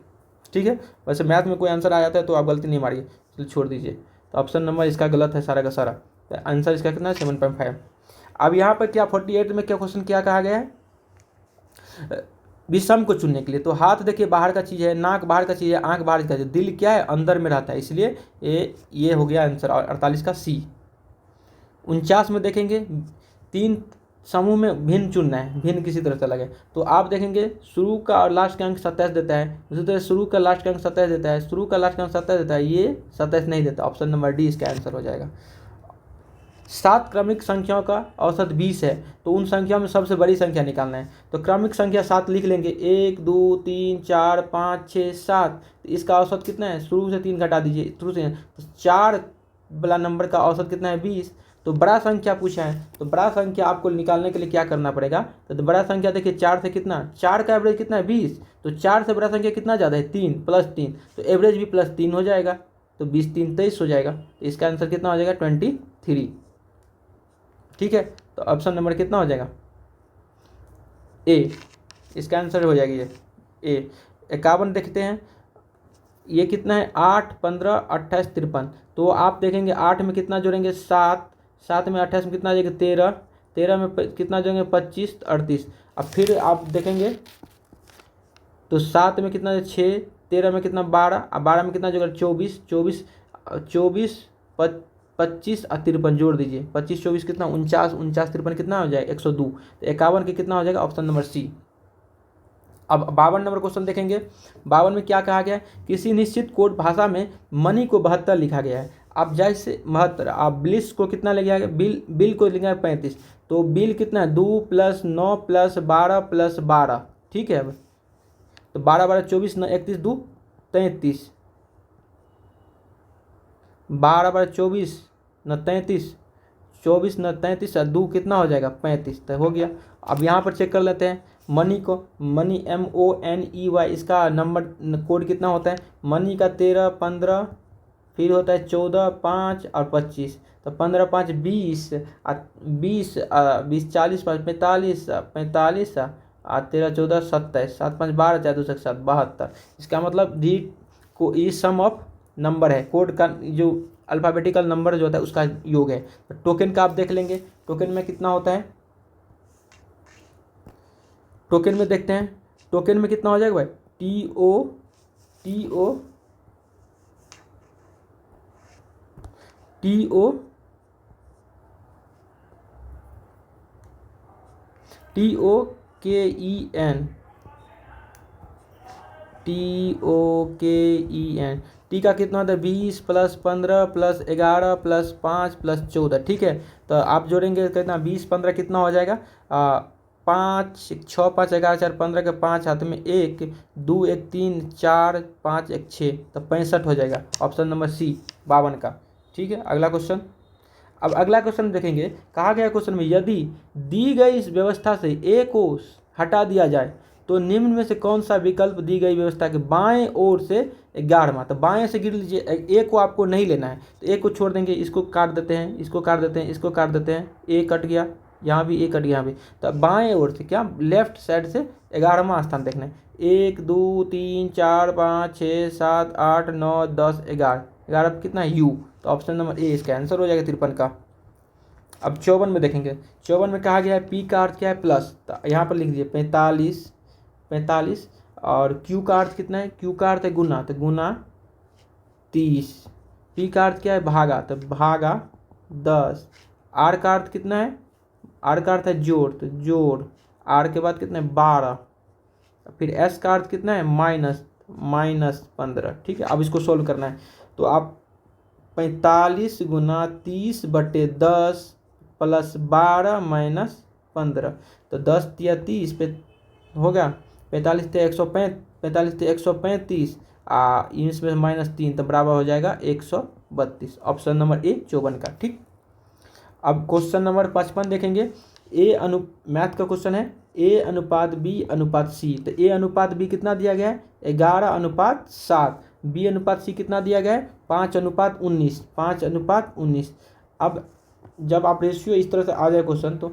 Speaker 1: ठीक है। वैसे मैथ में कोई आंसर आ जाता है तो आप गलती नहीं मारिए, चलिए छोड़ दीजिए। तो ऑप्शन नंबर इसका गलत है सारा का सारा, तो आंसर इसका कितना है 7.5। अब यहाँ पर क्या 48 में क्या क्वेश्चन क्या कहा गया है, विषम को चुनने के लिए। तो हाथ देखिए बाहर का चीज़ है, नाक बाहर का चीज़ है, आंख बाहर का चीज़ है, दिल क्या है अंदर में रहता है, इसलिए ये हो गया आंसर 48 का सी। 49 में देखेंगे 3 समूह में भिन्न चुनना है, भिन्न किसी तरह से लगे, तो आप देखेंगे शुरू का और लास्ट का अंक 27 देता है, उसी तरह शुरू का लास्ट का अंक 27 देता है, शुरू का लास्ट का अंक 27 देता है, ये 27 नहीं देता, ऑप्शन नंबर डी इसका आंसर हो जाएगा। 7 क्रमिक संख्याओं का औसत 20 है, तो उन संख्याओं में सबसे बड़ी संख्या निकालना है। तो क्रमिक संख्या 7 लिख लेंगे, 1 2 3 4 5 6 7, तो इसका औसत कितना है, शुरू से 3 घटा दीजिए, शुरू से तो 4 वाला नंबर का औसत कितना है 20, तो बड़ा संख्या पूछा है, तो बड़ा संख्या आपको निकालने के लिए क्या करना पड़ेगा, तो बड़ा संख्या देखिए 4 से कितना, 4 का एवरेज कितना है 20, तो 4 से बड़ा संख्या कितना ज़्यादा है 3 + 3, तो एवरेज भी +3 हो जाएगा, तो 20 3 23 हो जाएगा। तो इसका आंसर कितना हो जाएगा 23। ठीक है, तो ऑप्शन नंबर कितना हो जाएगा ए, इसका आंसर हो जाएगी ये ए। 51 देखते हैं, ये कितना है 8 15 28 53, तो आप देखेंगे 8 में कितना जोड़ेंगे 7, 7 में 28 में कितना आ जाएगा 13, 13 में कितना जोड़ेंगे 25 38। अब फिर आप देखेंगे तो 7 में कितना 6, 13 में कितना 12, अब 12 में कितना जोड़ेगा 24, 24 24 25 और 53 जोड़ दीजिए, 25 24 कितना 49, 49 53 कितना हो जाएगा 102। तो 51 के कितना हो जाएगा ऑप्शन नंबर सी। अब 52 नंबर क्वेश्चन देखेंगे। 52 में क्या कहा गया है, किसी निश्चित कोड भाषा में मनी को 72 लिखा गया है। अब जैसे 72, आप ब्लिस को कितना ले गया, बिल को लिखा है 35, तो बिल कितना है 2 + 9 + 12 + 12, ठीक है। अब तो 12 12 24 9 31 2 33, 12 12 24 9 33, 24 9 33 और 2 कितना हो जाएगा 35, तो हो गया। अब यहाँ पर चेक कर लेते हैं मनी को, मनी MONEY, इसका नंबर कोड कितना होता है, मनी का 13 15, फिर होता है 14 5 और 25, तो 15 5 20 20 20 40 5 45 45 और 13 14 27 7 5 12 4 2 7 72। इसका मतलब डी को ई सम ऑफ नंबर है, कोड का जो अल्फ़ाबेटिकल नंबर जो होता है उसका योग है। तो टोकन का आप देख लेंगे, टोकन में कितना होता है, टोकन में देखते हैं, टोकन में कितना हो जाएगा भाई TOKEN, टी का कितना होता है 20 + 15 + 11 + 5 + 14, ठीक है। तो आप जोड़ेंगे कितना 20 15 कितना हो जाएगा 5 6 5 11 4 15 के 5 हाथ में 1 2 1 3 4 5 1 6, तो 65 हो जाएगा ऑप्शन नंबर सी 52 का। ठीक है, अगला क्वेश्चन। अब अगला क्वेश्चन देखेंगे, कहा गया क्वेश्चन में यदि दी गई इस व्यवस्था से ए को हटा दिया जाए तो निम्न में से कौन सा विकल्प दी गई व्यवस्था के बाएं ओर से 11वां, तो बाएं से गिर लीजिए, ए को आपको नहीं लेना है तो ए को छोड़ देंगे, इसको काट देते हैं, इसको काट देते हैं, इसको काट देते हैं, ए कट गया, यहाँ भी ए कट गया, यहाँ भी। तो बाएं ओर से क्या लेफ्ट साइड से 11वां स्थान देखना है, 1 2 3 4 5 6 7 8 9 10 11, 11 कितना है यू, तो ऑप्शन नंबर ए इसका आंसर हो जाएगा 53 का। अब 54 में देखेंगे, 54 में कहा गया है पी का अर्थ क्या है प्लस, तो यहाँ पर लिख दीजिए 45 और क्यू का अर्थ कितना है, क्यू का अर्थ है गुना, तो गुना 30, पी का अर्थ क्या है भागा, तो भागा 10, आर का अर्थ कितना है, आर का अर्थ है जोड़, तो जोड़, आर के बाद कितना है 12, फिर एस का अर्थ कितना है -15, ठीक है। अब इसको सोल्व करना है, तो आप 45 × 30/10 + 12 - 15, तो 10 या 30 पे होगा, 45 × 135, 45 × 135 इसमें -3, तो बराबर हो जाएगा 132, ऑप्शन नंबर ए 54 का। ठीक, अब क्वेश्चन नंबर 55 देखेंगे, मैथ का क्वेश्चन है A/B/C, तो A/B कितना दिया गया है 11/7, B/C कितना दिया गया है 5/19, 5/19। अब जब आप रेशियो इस तरह से आ जाए क्वेश्चन, तो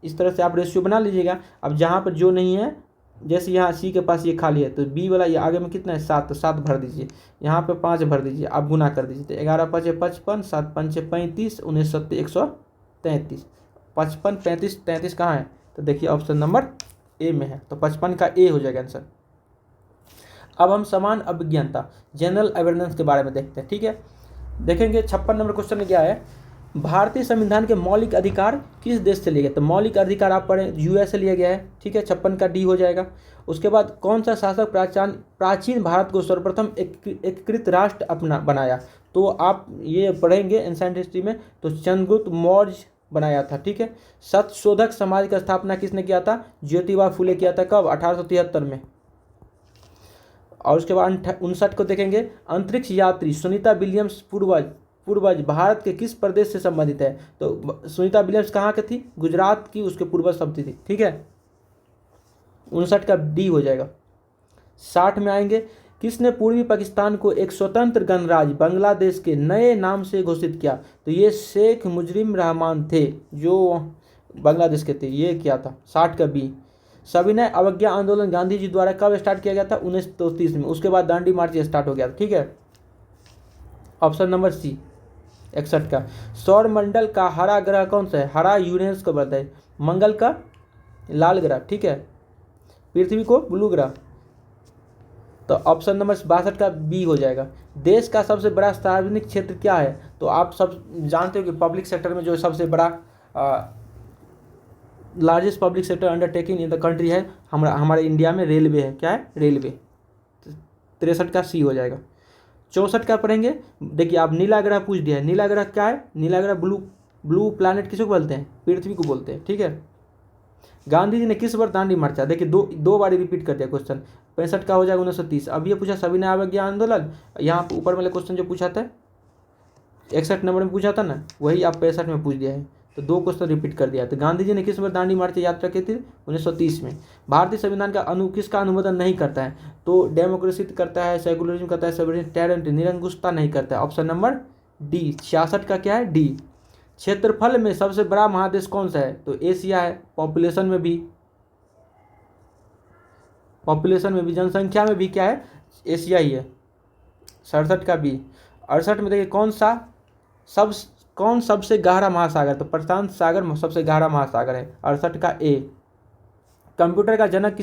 Speaker 1: इस तरह से आप रेशियो बना लीजिएगा। अब जहाँ पर जो नहीं है, जैसे यहाँ सी के पास ये खाली है, तो बी वाला ये आगे में कितना है 7, तो 7 भर दीजिए, यहाँ पे 5 भर दीजिए, आप गुना कर दीजिए, तो 11 × 5 = 55, 7 × 5 = 35, 19 × 7 = 133, 55 35 33 कहाँ है, तो देखिए ऑप्शन नंबर ए में है, तो 55 का ए हो जाएगा आंसर। अब हम समान अभिज्ञानता जनरल अवेयरनेस के बारे में देखते हैं। ठीक है, देखेंगे 56 नंबर क्वेश्चन में क्या है, भारतीय संविधान के मौलिक अधिकार किस देश से लिए गए, तो मौलिक अधिकार आप पढ़ें यूएस से लिया गया है। ठीक है, 56 का डी हो जाएगा। उसके बाद कौन सा शासक प्राचीन भारत को सर्वप्रथम एकीकृत राष्ट्र अपना बनाया, तो आप ये पढ़ेंगे एंशिएंट हिस्ट्री में, तो चंद्रगुप्त मौर्य बनाया था। ठीक है, सत्यशोधक समाज की स्थापना किसने किया था, ज्योतिबा फुले किया था, कब 1873 में। और उसके बाद 59 को देखेंगे, अंतरिक्ष यात्री सुनीता विलियम्स पूर्वज पूर्वज भारत के किस प्रदेश से संबंधित है? तो सुनीता विलियम्स कहाँ की थी? गुजरात की उसके पूर्वज शब्द थी। ठीक है, 59 का डी हो जाएगा। 60 में आएंगे, किसने पूर्वी पाकिस्तान को एक स्वतंत्र गणराज्य बांग्लादेश के नए नाम से घोषित किया? तो ये शेख मुजीबुर रहमान थे जो बांग्लादेश के थे। ये क्या था? 60 का बी। सविनय अवज्ञा आंदोलन गांधी जी द्वारा कब स्टार्ट किया गया था? 1930 में। उसके बाद दांडी मार्च स्टार्ट हो गया था। ठीक है, ऑप्शन नंबर सी 61 का। सौर मंडल का हरा ग्रह कौन सा है? हरा यूरेनस को बोलता है, मंगल का लाल ग्रह। ठीक है, पृथ्वी को ब्लू ग्रह। तो ऑप्शन नंबर 62 का बी हो जाएगा। देश का सबसे बड़ा सार्वजनिक क्षेत्र क्या है? तो आप सब जानते हो कि पब्लिक सेक्टर में जो सबसे बड़ा largest public sector undertaking in the country है हमारे इंडिया में रेलवे है। क्या है? रेलवे। 63 का सी हो जाएगा। 64 का पढ़ेंगे, देखिए आप नीला ग्रह पूछ दिया है। नीला ग्रह क्या है? नीला ग्रह ब्लू प्लैनेट किसको बोलते हैं? पृथ्वी को बोलते हैं। ठीक है, गांधी जी ने किस वर्ष दांडी मार्चा? देखिए दो बारी रिपीट कर दिया क्वेश्चन। 65 का हो जाएगा 1930। अब ये पूछा सविनय अवज्ञा आंदोलन, यहाँ पर ऊपर वाले क्वेश्चन जो पूछा था 61 नंबर में पूछा था ना, वही आप 65 में पूछ दिया है। तो 2 क्वेश्चन रिपीट कर दिया। तो गांधी जी ने किस वर्ष दांडी मार्च यात्रा की थी? 1930 में। भारतीय संविधान का किसका अनुमोदन नहीं करता है? तो डेमोक्रेसी करता है, सेकुलरिज्म करता है, सेवरेनिटी निरंकुशता नहीं करता है। ऑप्शन नंबर डी 66 का क्या है? डी। क्षेत्रफल में सबसे बड़ा महादेश कौन सा है? तो एशिया है। पॉपुलेशन में भी जनसंख्या में भी क्या है? एशिया ही है। 67 का बी। 68 में देखिए कौन सबसे गहरा महासागर? तो प्रशांत सागर सबसे गहरा महासागर है। 68 का ए। कंप्यूटर का जनक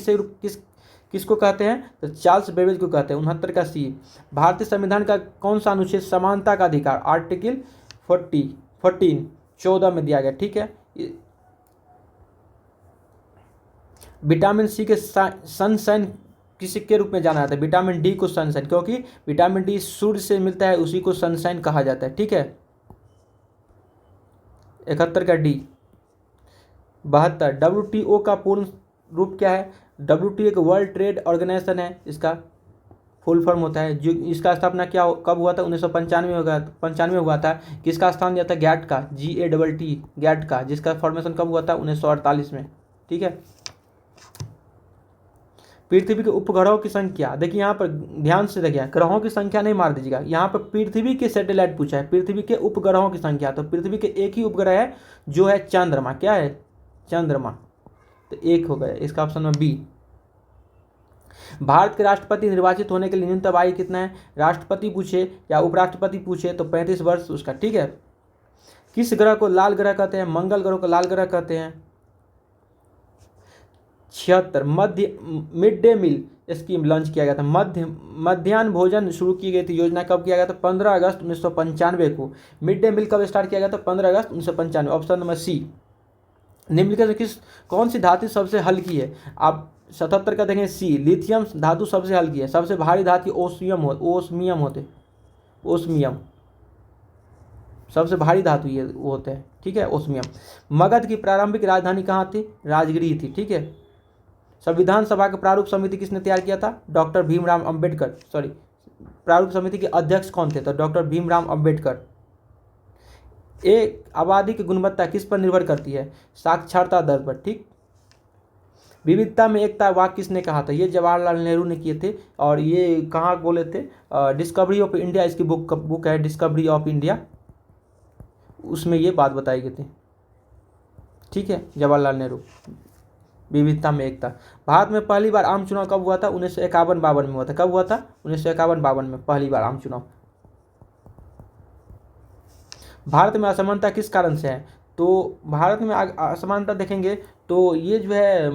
Speaker 1: किसको कहते हैं? तो चार्ल्स बेबेज को कहते हैं। 69 का सी। भारतीय संविधान का कौन सा अनुच्छेद समानता का अधिकार? आर्टिकल 14 में दिया गया। ठीक है, विटामिन सी के सनशाइन किसी के रूप में जाना जाता है? विटामिन डी को सनशाइन, क्योंकि विटामिन डी सूर्य से मिलता है, उसी को सनशाइन कहा जाता है। ठीक है, 71 का डी। 72 WTO का पूर्ण रूप क्या है? WTO एक वर्ल्ड ट्रेड ऑर्गेनाइजेशन है, इसका फुल फॉर्म होता है। जो इसका स्थापना कब हुआ था? 1995 में हुआ था। किसका स्थान दिया था? गैट का, GATT गैट का, जिसका फॉर्मेशन कब हुआ था? 1948 में। ठीक है, पृथ्वी के उपग्रहों की संख्या, देखिए यहाँ पर ध्यान से देखिए, ग्रहों की संख्या नहीं मार दीजिएगा। यहाँ पर पृथ्वी के सैटेलाइट पूछा है, पृथ्वी के उपग्रहों की संख्या। तो पृथ्वी के एक ही उपग्रह है जो है चंद्रमा। क्या है? चंद्रमा। तो 1 हो गया, इसका ऑप्शन में बी। भारत के राष्ट्रपति निर्वाचित होने के लिए न्यूनतम आयु कितना है? राष्ट्रपति पूछे या उपराष्ट्रपति पूछे तो 35 वर्ष उसका। ठीक है, किस ग्रह को लाल ग्रह कहते हैं? मंगल ग्रह को लाल ग्रह कहते हैं। 76 mid day meal scheme launch किया गया था। मध्याह्न भोजन शुरू की गई थी योजना कब किया गया था? 15 अगस्त 1995 को। मिड डे मील कब स्टार्ट किया गया था? 15 अगस्त 1995। ऑप्शन नंबर सी। निम्नलिखित में कौन सी धातु सबसे हल्की है? आप 77 का देखें सी। लिथियम धातु सबसे हल्की है। सबसे भारी धातु ओस्मियम सबसे भारी धातु ये होते हैं। ठीक है, ओस्मियम। मगध की प्रारंभिक राजधानी कहाँ थी? राजगिरी थी। ठीक है, संविधान सभा का प्रारूप समिति किसने तैयार किया था? डॉक्टर भीमराव अंबेडकर। प्रारूप समिति के अध्यक्ष कौन थे? तो डॉक्टर भीमराव अंबेडकर। एक आबादी की गुणवत्ता किस पर निर्भर करती है? साक्षरता दर पर। ठीक, विविधता में एकता वाक्य किसने कहा था? ये जवाहरलाल नेहरू ने किए थे। और ये कहाँ बोले थे? डिस्कवरी ऑफ इंडिया, इसकी बुक है डिस्कवरी ऑफ इंडिया, उसमें ये बात बताई गई थी। ठीक है, जवाहरलाल नेहरू। विविधता में एकता। भारत में पहली बार आम चुनाव कब हुआ था? 1951-52 में हुआ था। कब हुआ था? 1951-52 में पहली बार आम चुनाव। भारत में असमानता किस कारण से है? तो भारत में असमानता देखेंगे तो ये जो है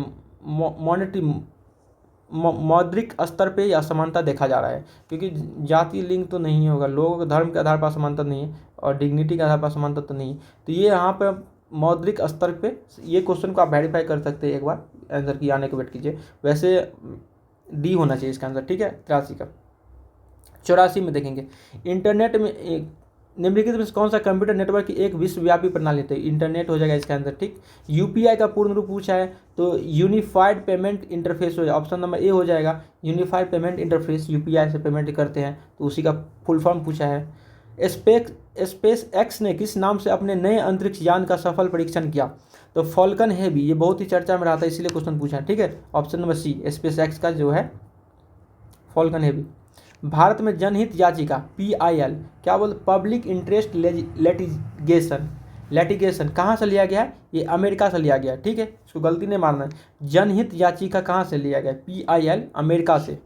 Speaker 1: मौद्रिक स्तर पे असमानता देखा जा रहा है, क्योंकि जाति लिंग तो नहीं होगा, लोगों के धर्म के आधार पर असमानता नहीं है और डिग्निटी के आधार पर असमानता तो नहीं। तो ये यहाँ पर मौद्रिक स्तर पे, ये क्वेश्चन को आप वेरीफाई कर सकते हैं, एक बार आंसर की आने को वेट कीजिए। वैसे डी होना चाहिए इसका आंसर। ठीक है, 83 का। 84 में देखेंगे, इंटरनेट में निम्नलिखित में कौन सा कंप्यूटर नेटवर्क की एक विश्वव्यापी प्रणाली है? इंटरनेट हो जाएगा इसका आंसर। ठीक, यूपीआई का पूर्ण रूप पूछा है तो यूनिफाइड पेमेंट इंटरफेस हो जाएगा। ऑप्शन नंबर ए हो जाएगा, यूनिफाइड पेमेंट इंटरफेस। यूपीआई से पेमेंट करते हैं तो उसी का फुल फॉर्म पूछा है। स्पेस एक्स ने किस नाम से अपने नए अंतरिक्ष यान का सफल परीक्षण किया? तो फॉल्कन हेवी, ये बहुत ही चर्चा में रहा था इसीलिए क्वेश्चन पूछा, ठीक है। Option number C, space X का जो है फॉल्कन हेवी। भारत में जनहित याचिका PIL क्या बोल, पब्लिक इंटरेस्ट लेटिगेशन कहाँ से लिया गया है? ये अमेरिका से लिया गया है, ठीक है, इसको गलती नहीं मारना है। जनहित याचिका कहाँ से लिया गया? PIL अमेरिका से।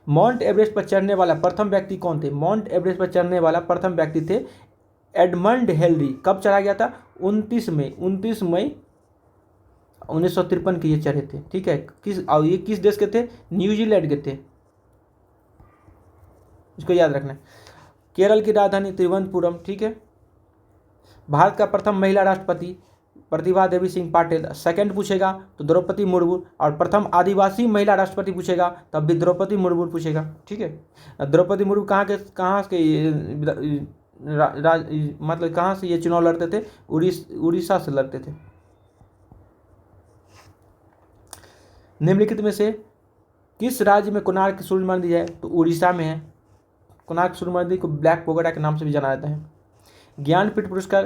Speaker 1: माउंट एवरेस्ट पर चढ़ने वाला प्रथम व्यक्ति कौन थे? माउंट एवरेस्ट पर चढ़ने वाला प्रथम व्यक्ति थे एडमंड हेनरी। कब चढ़ा गया था? 29 मई 1953 के ये चढ़े थे, ठीक है। ये किस देश के थे? न्यूजीलैंड के थे, इसको याद रखना है। केरल की राजधानी तिरुवनंतपुरम, ठीक है। भारत का प्रथम महिला राष्ट्रपति प्रतिभा देवी सिंह पाटिल। सेकंड पूछेगा तो द्रौपदी मुर्मू, और प्रथम आदिवासी महिला राष्ट्रपति पूछेगा तब भी द्रौपदी मुर्मू पूछेगा, ठीक है। द्रौपदी मुर्मू कहाँ के मतलब कहाँ से ये चुनाव लड़ते थे? उड़ीसा से लड़ते थे। निम्नलिखित में से किस राज्य में कोणार्क सूर्य मंदिर है? तो उड़ीसा में है। कोणार्क सूर्य मंदिर को ब्लैक पैगोडा के नाम से भी जाना जाता है। ज्ञानपीठ पुरस्कार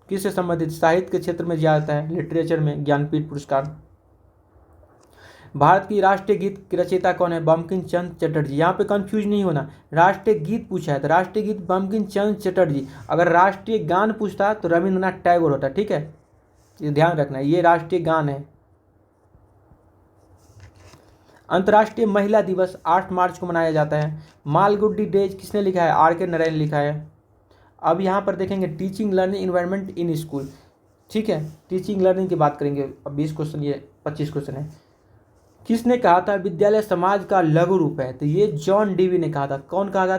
Speaker 1: किससे संबंधित? साहित्य के क्षेत्र में दिया जाता है, लिटरेचर में ज्ञानपीठ पुरस्कार। भारत की राष्ट्रीय गीत की रचयिता कौन है? बंकिम चंद्र चटर्जी। यहाँ पे कंफ्यूज नहीं होना, राष्ट्रीय गीत पूछा है तो राष्ट्रीय गीत बंकिम चंद्र चटर्जी। अगर राष्ट्रीय गान पूछता तो रविंद्रनाथ टैगोर होता, ठीक है, ये ध्यान रखना, ये राष्ट्रीय गान है। अंतर्राष्ट्रीय महिला दिवस 8 मार्च को मनाया जाता है। मालगुडी डेज किसने लिखा है? RK नारायण लिखा है। अब यहाँ पर देखेंगे teaching learning environment in school, ठीक है, टीचिंग लर्निंग की बात करेंगे। अब 20 क्वेश्चन, ये 25 क्वेश्चन है। किसने कहा था विद्यालय समाज का लघु रूप है? तो ये जॉन डीवी ने कहा था। कौन कहा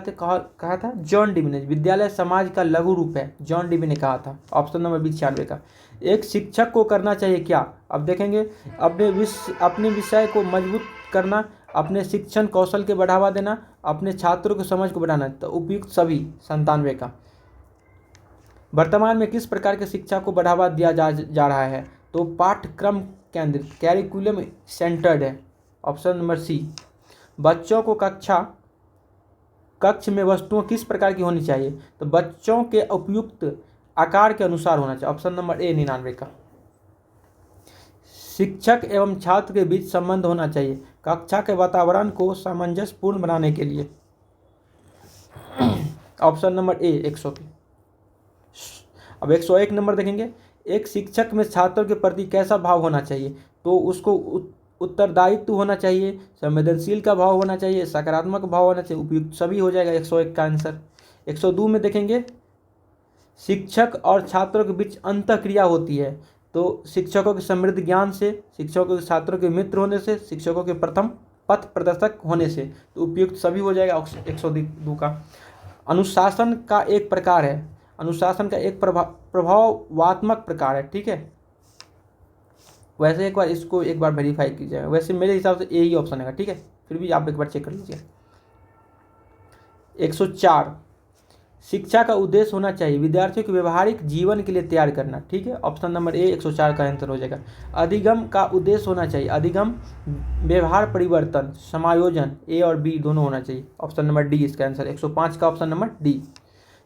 Speaker 1: था? जॉन डीवी ने। विद्यालय समाज का लघु रूप है, जॉन डीवी ने कहा था। ऑप्शन नंबर 96 का। एक शिक्षक को करना चाहिए क्या? अब देखेंगे अपने विषय को मजबूत करना, अपने शिक्षण कौशल के बढ़ावा देना, अपने छात्रों की समझ को बढ़ाना। तो उपयुक्त सभी 97 का। वर्तमान में किस प्रकार की शिक्षा को बढ़ावा दिया जा रहा है? तो पाठ्यक्रम केंद्रित, कैरिकुलम सेंटर्ड है। Option number C. बच्चों को कक्ष में वस्तुओं किस प्रकार की होनी चाहिए? तो बच्चों के उपयुक्त आकार के अनुसार होना चाहिए। ऑप्शन नंबर ए 99 का। शिक्षक एवं छात्र के बीच संबंध होना चाहिए कक्षा के वातावरण को सामंजस्यपूर्ण बनाने के लिए। ऑप्शन नंबर ए 100 की। अब 101 नंबर देखेंगे, एक शिक्षक में छात्रों के प्रति कैसा भाव होना चाहिए? तो उसको उत्तरदायित्व होना चाहिए, संवेदनशील का भाव होना चाहिए, सकारात्मक भाव होना चाहिए, उपयुक्त सभी हो जाएगा 101 का आंसर। 102 में देखेंगे, शिक्षक और छात्रों के बीच अंतःक्रिया होती है। तो शिक्षकों के समृद्ध ज्ञान से, शिक्षकों के छात्रों के मित्र होने से, शिक्षकों के प्रथम पथ प्रदर्शक होने से। तो उपयुक्त सभी हो जाएगा 102 का। अनुशासन का एक प्रकार है, अनुशासन का एक प्रभावात्मक प्रकार है, ठीक है। वैसे एक बार वेरीफाई कीजिएगा, वैसे मेरे हिसाब से यही ऑप्शन है, ठीक है, फिर भी आप एक बार चेक कर लीजिए। 104, शिक्षा का उद्देश्य होना चाहिए विद्यार्थियों को व्यवहारिक जीवन के लिए तैयार करना, ठीक है। ऑप्शन नंबर ए 104 का आंसर हो जाएगा। अधिगम का उद्देश्य होना चाहिए, अधिगम व्यवहार परिवर्तन समायोजन, ए और बी दोनों होना चाहिए। ऑप्शन नंबर डी इसका आंसर, 105 का ऑप्शन नंबर डी।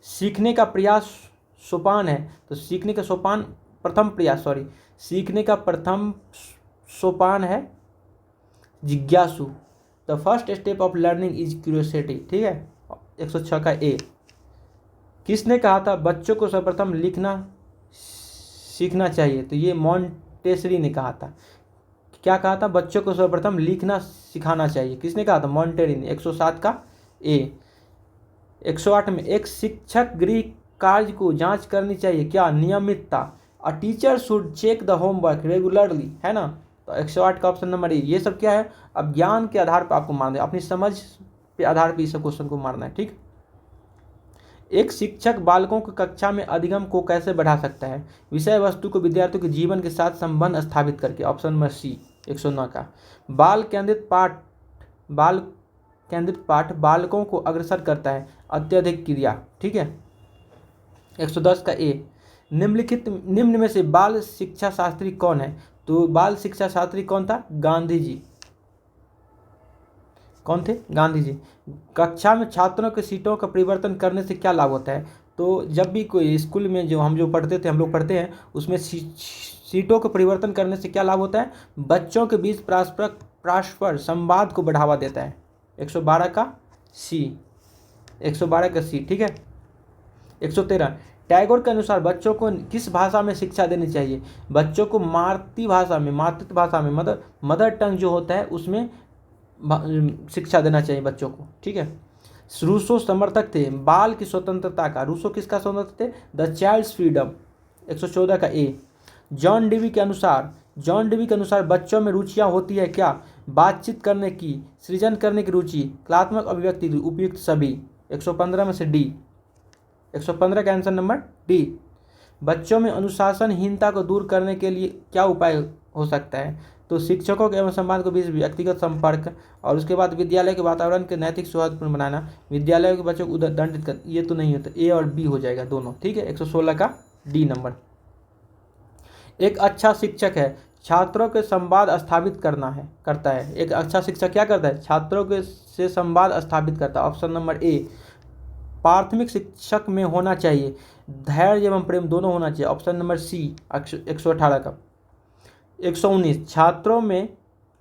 Speaker 1: सीखने का प्रयास सोपान है, तो सीखने का प्रथम सोपान है जिज्ञासु। The first step of learning is curiosity, ठीक है। 106 का ए। किसने कहा था बच्चों को सर्वप्रथम लिखना सीखना चाहिए? तो ये मॉन्टेसरी ने कहा था। क्या कहा था? बच्चों को सर्वप्रथम लिखना सिखाना चाहिए। किसने कहा था? मॉन्टेसरी ने। 107 का ए। 108 में, एक शिक्षक गृह कार्य को जांच करनी चाहिए क्या? नियमितता। A teacher should check the homework regularly, है ना। तो 108 का ऑप्शन नंबर ए। ये सब क्या है? अब ज्ञान के आधार पर आपको मारना है, अपनी समझ के आधार पर इस क्वेश्चन को मारना है, ठीक। एक शिक्षक बालकों को कक्षा में अधिगम को कैसे बढ़ा सकता है? विषय वस्तु को विद्यार्थियों के जीवन के साथ संबंध स्थापित करके। ऑप्शन नंबर सी 109 का। बाल केंद्रित पाठ बालकों को अग्रसर करता है, अत्यधिक क्रिया, ठीक है। 110 का ए। निम्न में से बाल शिक्षा शास्त्री कौन है? तो बाल शिक्षा शास्त्री कौन था? गांधी जी। कौन थे? गांधी जी। कक्षा में छात्रों के सीटों का परिवर्तन करने से क्या लाभ होता है? तो जब भी कोई स्कूल में जो हम पढ़ते थे, हम लोग पढ़ते हैं, उसमें सीटों का परिवर्तन करने से क्या लाभ होता है? बच्चों के बीच परस्पर संवाद को बढ़ावा देता है। 112 का सी, 112 का सी, ठीक है। 113, टैगोर के अनुसार बच्चों को किस भाषा में शिक्षा देनी चाहिए? बच्चों को मातृभाषा में, मातृभाषा में, मदर टंग जो होता है उसमें शिक्षा देना चाहिए बच्चों को, ठीक है। रूसो समर्थक थे बाल की स्वतंत्रता का। रूसो किसका समर्थक थे? The child's freedom. 114 का ए। जॉन डीवी के अनुसार बच्चों में रुचियां होती है क्या? बातचीत करने की, सृजन करने की रुचि, कलात्मक अभिव्यक्ति, उपयुक्त सभी। 115 में से डी, 115 का आंसर नंबर डी। बच्चों में अनुशासनहीनता को दूर करने के लिए क्या उपाय हो सकता है? तो शिक्षकों के एवं समाज के बीच व्यक्तिगत संपर्क, और उसके बाद विद्यालय के वातावरण के नैतिक सौहार्दपूर्ण बनाना, विद्यालय के बच्चों को दंडित कर, ये तो नहीं होता, ए और बी हो जाएगा दोनों, ठीक है। 116 का डी नंबर। एक अच्छा शिक्षक है छात्रों के संवाद स्थापित करता है। एक अच्छा शिक्षक क्या करता है? छात्रों के से संवाद स्थापित करता है। ऑप्शन नंबर ए। प्राथमिक शिक्षक में होना चाहिए धैर्य एवं प्रेम दोनों होना चाहिए। ऑप्शन नंबर सी, 118 का। 119, छात्रों में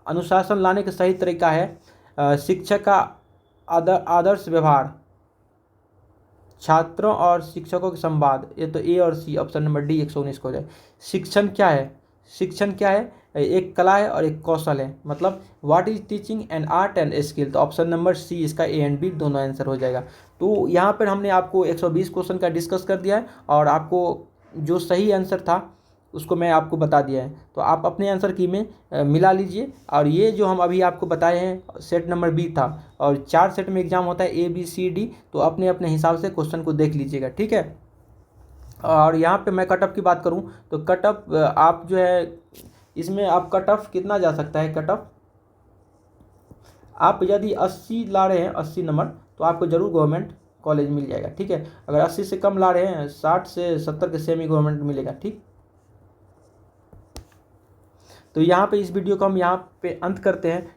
Speaker 1: अनुशासन लाने का सही तरीका है शिक्षक का आदर्श व्यवहार, छात्रों और शिक्षकों के संवाद। ये तो ए और सी, ऑप्शन नंबर डी 119 को हो जाए। शिक्षण क्या है? शिक्षण क्या है? एक कला है और एक कौशल है। मतलब what is teaching and art and skill. तो ऑप्शन नंबर सी, इसका ए एंड बी दोनों आंसर हो जाएगा। तो यहाँ पर हमने आपको 120 क्वेश्चन का डिस्कस कर दिया है, और आपको जो सही आंसर था उसको मैं आपको बता दिया है। तो आप अपने आंसर की में मिला लीजिए। और ये जो हम अभी आपको बताए हैं सेट नंबर बी था, और 4 सेट में एग्जाम होता है, ए बी सी डी। तो अपने अपने हिसाब से क्वेश्चन को देख लीजिएगा, ठीक है। और यहाँ पे मैं कट ऑफ की बात करूँ तो कट ऑफ आप जो है इसमें आप कट ऑफ कितना जा सकता है? कट ऑफ आप यदि 80 ला रहे हैं, 80 नंबर, तो आपको जरूर गवर्नमेंट कॉलेज मिल जाएगा, ठीक है। अगर 80 से कम ला रहे हैं, 60 से 70 के सेमी गवर्नमेंट मिलेगा, ठीक। तो यहाँ पे इस वीडियो को हम यहाँ पे अंत करते हैं।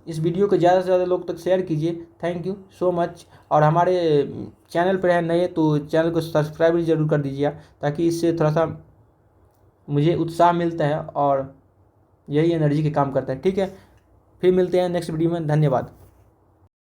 Speaker 1: इस वीडियो को ज़्यादा से ज़्यादा लोग तक शेयर कीजिए। Thank you so much. और हमारे चैनल पर है नए तो चैनल को सब्सक्राइब भी जरूर कर दीजिए, ताकि इससे थोड़ा सा मुझे उत्साह मिलता है और यही एनर्जी के काम करता है, ठीक है। फिर मिलते हैं नेक्स्ट वीडियो में। धन्यवाद।